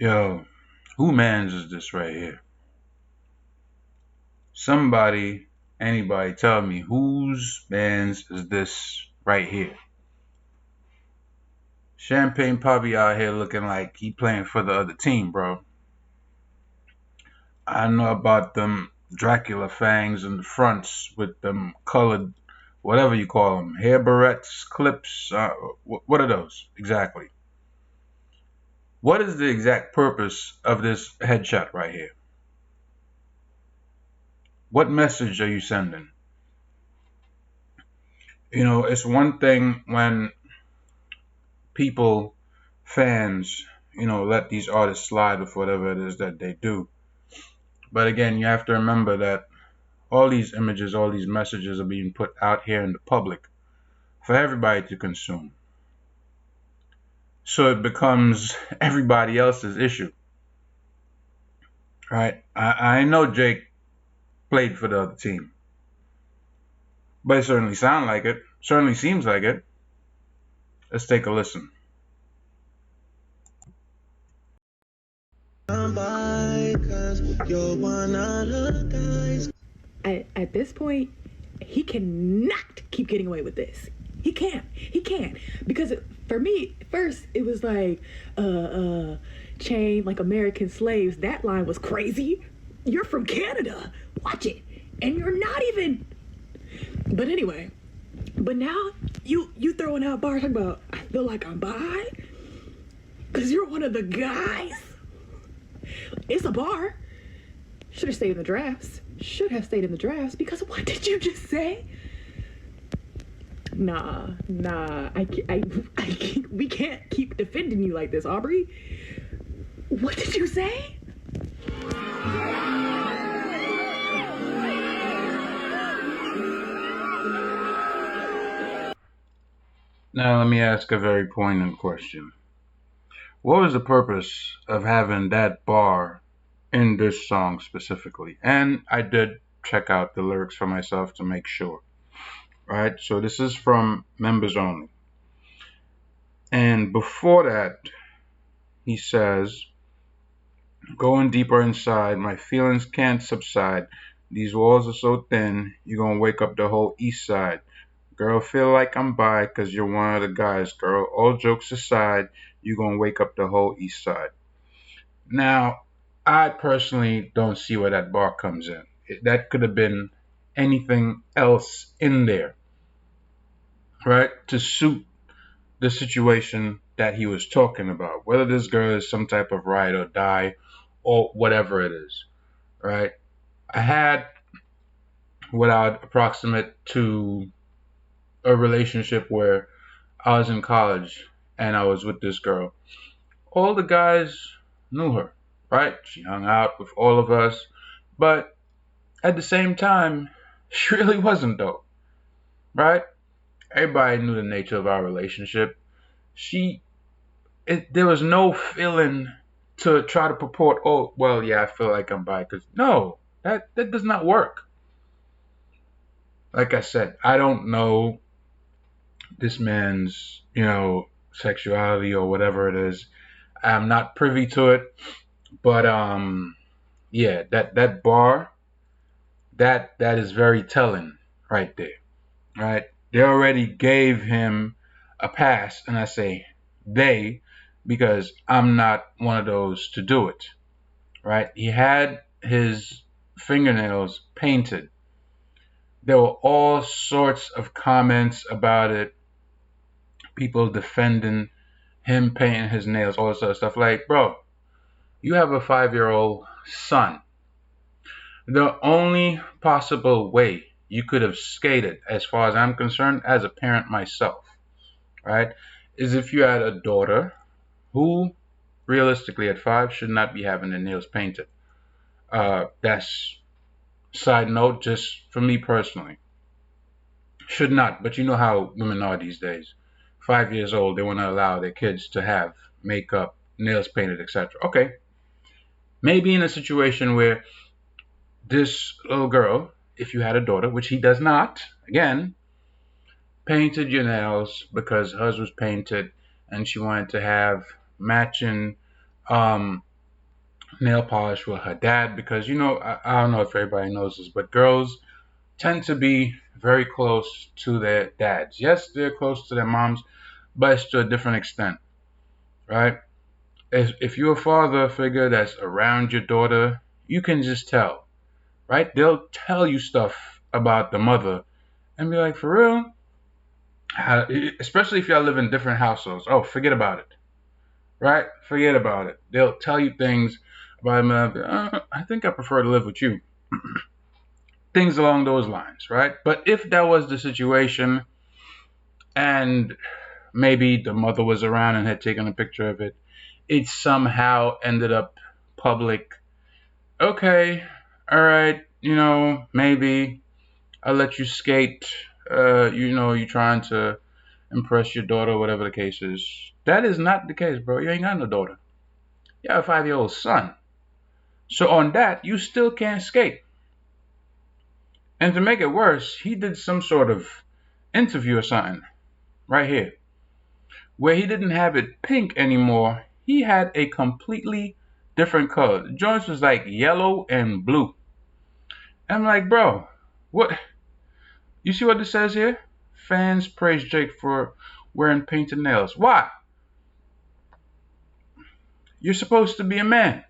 Yo, who mans is this right here? Somebody, anybody tell me whose mans is this right here? Champagne Poppy out here looking like he playing for the other team, bro. I know about them Dracula fangs in the fronts with them colored, whatever you call them, hair barrettes, clips. What are those exactly? What is the exact purpose of this headshot right here? What message are you sending? It's one thing when people, fans, let these artists slide with whatever it is that they do. But again, you have to remember that all these images, all these messages are being put out here in the public for everybody to consume. So it becomes everybody else's issue, right? I know Jake played for the other team, but it certainly sounds like it. Certainly seems like it. Let's take a listen. At this point, he cannot keep getting away with this. He can't. He can't. Because for me, first it was like, chain like American slaves. That line was crazy. You're from Canada. Watch it. And you're not even. But anyway, but now you throwing out bars talking about I feel like I'm bi because you're one of the guys. It's a bar. Should have stayed in the drafts. Should have stayed in the drafts because what did you just say? Nah. We can't keep defending you like this, Aubrey. What did you say? Now, let me ask a very poignant question. What was the purpose of having that bar in this song specifically? And I did check out the lyrics for myself to make sure. Right? So this is from Members Only. And before that, he says, going deeper inside, my feelings can't subside. These walls are so thin, you're gonna wake up the whole east side. Girl, feel like I'm bi, cause you're one of the guys, girl. All jokes aside, you're gonna wake up the whole east side. Now, I personally don't see where that bar comes in. That could have been anything else in there, right? To suit the situation that he was talking about, whether this girl is some type of ride or die or whatever it is, right? I had what I'd approximate to a relationship where I was in college and I was with this girl. All the guys knew her, right? She hung out with all of us, but at the same time, she really wasn't though, right? Everybody knew the nature of our relationship. She there was no feeling to try to purport, oh, well, yeah, I feel like I'm bi. Because no, that does not work. Like I said, I don't know this man's, sexuality or whatever it is. I'm not privy to it, but yeah, that bar, that is very telling right there, right? They already gave him a pass, and I say they because I'm not one of those to do it, right? He had his fingernails painted. There were all sorts of comments about it, people defending him painting his nails, all this other stuff. Like, bro, you have a 5-year-old son. The only possible way you could have skated, as far as I'm concerned, as a parent myself, right, is if you had a daughter who, realistically, at 5, should not be having their nails painted. That's side note, just for me personally. Should not, but you know how women are these days. 5 years old, they want to allow their kids to have makeup, nails painted, etc. Okay, maybe in a situation where this little girl, if you had a daughter, which he does not, again, painted your nails because hers was painted and she wanted to have matching nail polish with her dad because I don't know if everybody knows this, but girls tend to be very close to their dads. Yes, they're close to their moms, but it's to a different extent, right? If you're a father figure that's around your daughter, you can just tell, right? They'll tell you stuff about the mother and be like, for real? Especially if y'all live in different households. Oh, forget about it, right? Forget about it. They'll tell you things about him. I think I prefer to live with you. Things along those lines, right? But if that was the situation and maybe the mother was around and had taken a picture of it, it somehow ended up public. Okay, all right, maybe I'll let you skate. You're trying to impress your daughter, whatever the case is. That is not the case, bro. You ain't got no daughter. You have a 5-year old son. So on that, you still can't skate. And to make it worse, he did some sort of interview or something right here where he didn't have it pink anymore. He had a completely different color. The joints was like yellow and blue. I'm like, bro, what? You see what this says here? Fans praise Jake for wearing painted nails. Why? You're supposed to be a man.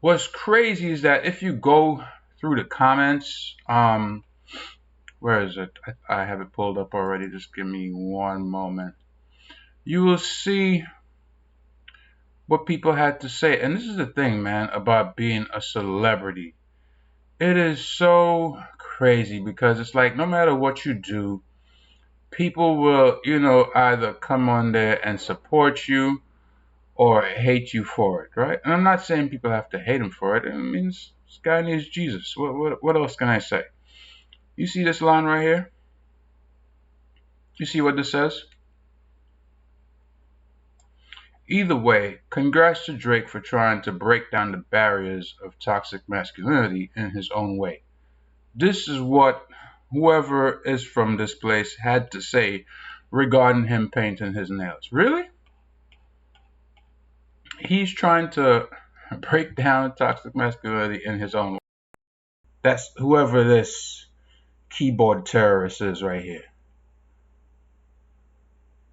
What's crazy is that if you go through the comments, where is it? I have it pulled up already. Just give me one moment. You will see what people had to say. And this is the thing, man, about being a celebrity. It is so crazy because it's like no matter what you do, people will, either come on there and support you or hate you for it, right? And I'm not saying people have to hate him for it. It means this guy needs Jesus. What else can I say? You see this line right here? You see what this says? Either way, congrats to Drake for trying to break down the barriers of toxic masculinity in his own way. This is what whoever is from this place had to say regarding him painting his nails. Really? He's trying to break down toxic masculinity in his own way. That's whoever this keyboard terrorist is right here.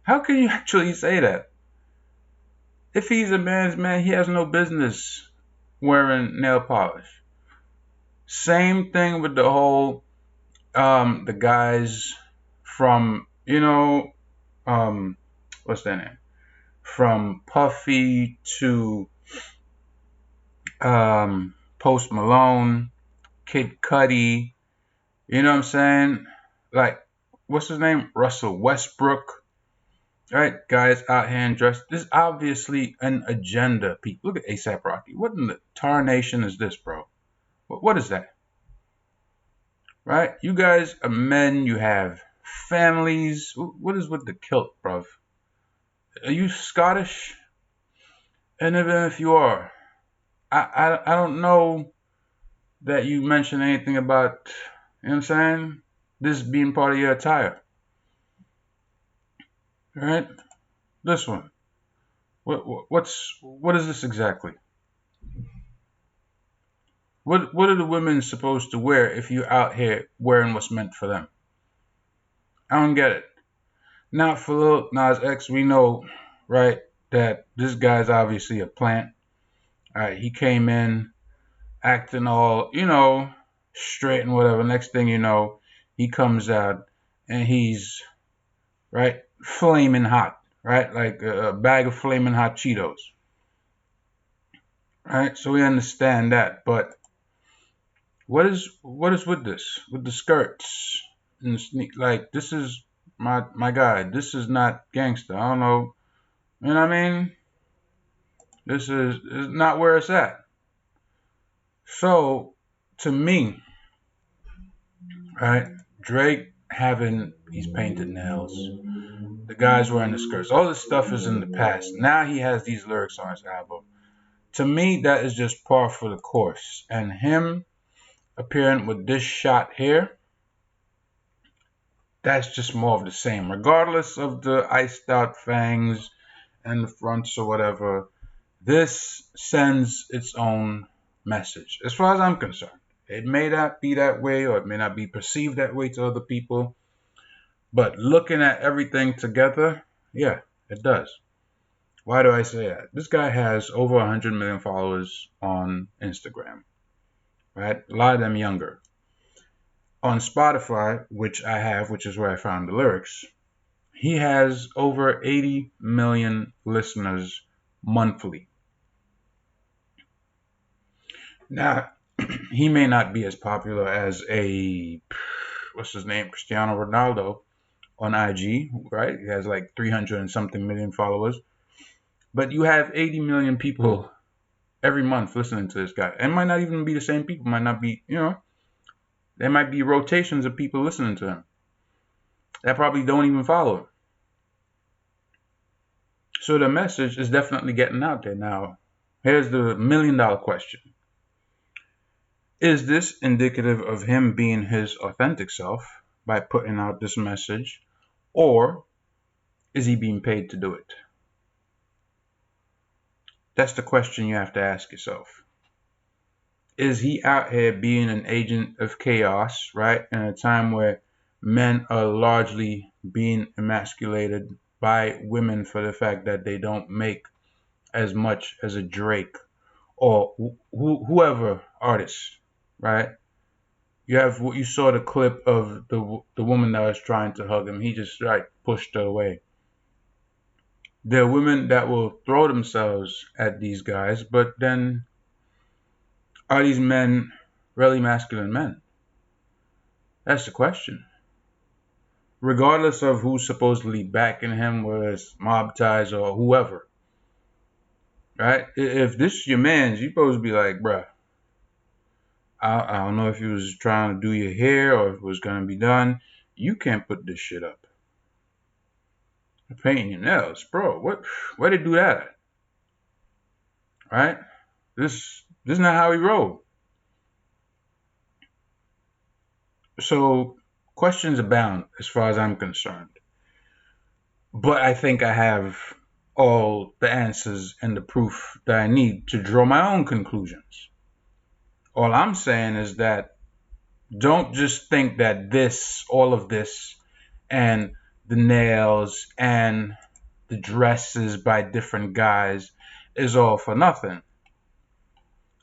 How can you actually say that? If he's a man's man, he has no business wearing nail polish. Same thing with the whole the guys from what's their name? From Puffy to Post Malone, Kid Cudi, you know what I'm saying? Like, what's his name? Russell Westbrook, right? Guys out here and dressed. This is obviously an agenda, people. Look at ASAP Rocky. What in the tarnation is this, bro? What is that? Right? You guys are men. You have families. What is with the kilt, bro? Are you Scottish? And even if you are, I don't know that you mentioned anything about, you know what I'm saying? This being part of your attire, right? This one. What is this exactly? What are the women supposed to wear if you're out here wearing what's meant for them? I don't get it. Now for Lil Nas X, we know, right, that this guy's obviously a plant. All right, he came in acting all, straight and whatever. Next thing you know, he comes out and he's right flaming hot, right, like a bag of flaming hot Cheetos, right? So we understand that, but what is with this? With the skirts and the sneak? Like this is my guy. This is not gangster. I don't know. You know what I mean? This is not where it's at. So to me, right? Drake having these painted nails, the guys wearing the skirts, all this stuff is in the past. Now he has these lyrics on his album. To me, that is just par for the course. And him appearing with this shot here, that's just more of the same. Regardless of the iced out fangs and the fronts or whatever, This sends its own message. As far as I'm concerned, it may not be that way or it may not be perceived that way to other people, but looking at everything together, yeah, it does. Why do I say that? This guy has over 100 million followers on Instagram, right? A lot of them younger. On Spotify, which I have, which is where I found the lyrics, he has over 80 million listeners monthly. Now, he may not be as popular as what's his name, Cristiano Ronaldo on IG, right? He has like 300 and something million followers. But you have 80 million people every month listening to this guy. It might not even be the same people. It might not be, there might be rotations of people listening to him that probably don't even follow him. So the message is definitely getting out there. Now, here's the $1 million question. Is this indicative of him being his authentic self by putting out this message, or is he being paid to do it? That's the question you have to ask yourself. Is he out here being an agent of chaos, right? In a time where men are largely being emasculated by women for the fact that they don't make as much as a Drake or whoever artist, right? You saw the clip of the woman that was trying to hug him. He just like pushed her away. There are women that will throw themselves at these guys, but then are these men really masculine men? That's the question. Regardless of who's supposedly backing him, whether it's mob ties or whoever, right? If this is your man's, you supposed to be like, bruh, I don't know if he was trying to do your hair or if it was gonna be done. You can't put this shit up. Painting your nails, bro. Where they do that? Right? This is not how we roll. So questions abound as far as I'm concerned. But I think I have all the answers and the proof that I need to draw my own conclusions. All I'm saying is that don't just think that all of this, and the nails and the dresses by different guys is all for nothing,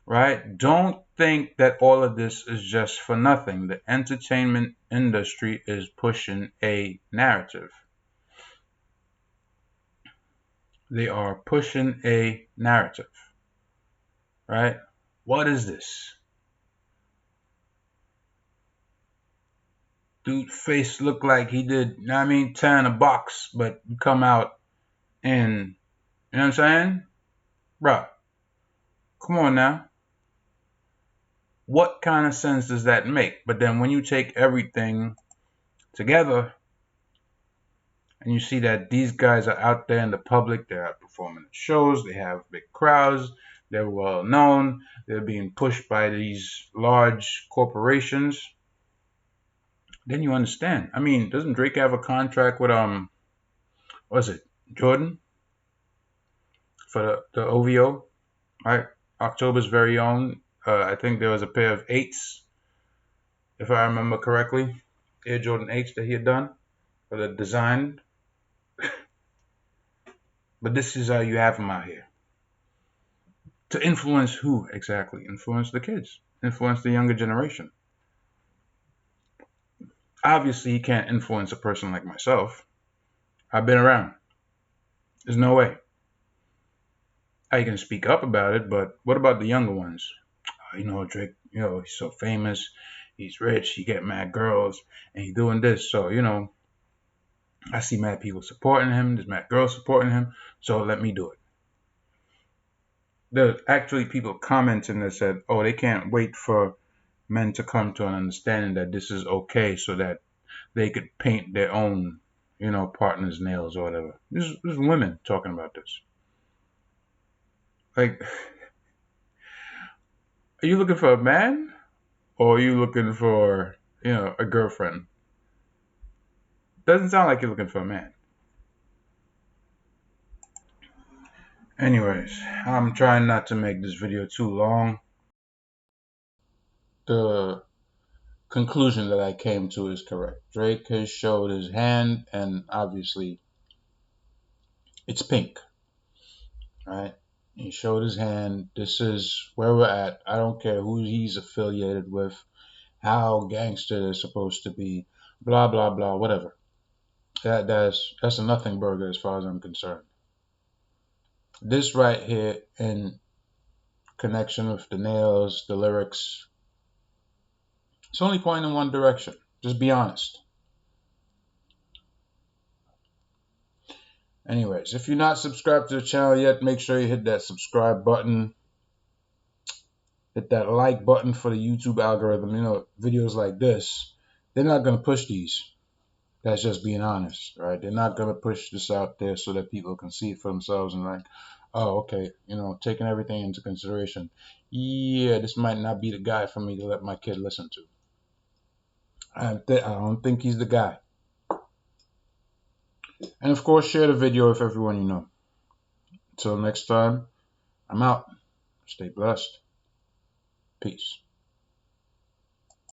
right? Don't think that all of this is just for nothing. The entertainment industry is pushing a narrative. They are pushing a narrative, right? What is this? Dude face look like he did, 10 in a box, but come out and, you know what I'm saying? Bruh, come on now. What kind of sense does that make? But then when you take everything together and you see that these guys are out there in the public, they're out performing at shows, they have big crowds, they're well known, they're being pushed by these large corporations, then you understand. Doesn't Drake have a contract with what's it, Jordan for the OVO, right? October's very own. I think there was a pair of eights, if I remember correctly, Air Jordan 8s that he had done for the design. But this is how you have him out here. To influence who exactly? Influence the kids, influence the younger generation. Obviously, he can't influence a person like myself. I've been around. There's no way. I can speak up about it, but what about the younger ones? Drake, he's so famous, he's rich, he get mad girls, and he's doing this. So, I see mad people supporting him, there's mad girls supporting him, so let me do it. There's actually people commenting that said, oh, they can't wait for men to come to an understanding that this is okay so that they could paint their own, partner's nails or whatever. This is women talking about this. Like, are you looking for a man or are you looking for, a girlfriend? Doesn't sound like you're looking for a man. Anyways, I'm trying not to make this video too long. The conclusion that I came to is correct. Drake has showed his hand, and obviously it's pink, right? He showed his hand. This is where we're at. I don't care who he's affiliated with, how gangster they're supposed to be, blah blah blah, whatever. That's a nothing burger as far as I'm concerned. This right here, in connection with the nails, the lyrics, it's only pointing in one direction. Just be honest. Anyways, if you're not subscribed to the channel yet, make sure you hit that subscribe button. Hit that like button for the YouTube algorithm. You know, videos like this, they're not going to push these. That's just being honest, right? They're not going to push this out there so that people can see it for themselves and like, oh, okay, taking everything into consideration. Yeah, this might not be the guy for me to let my kid listen to. I don't think he's the guy. And of course, share the video with everyone you know. Until next time, I'm out. Stay blessed. Peace.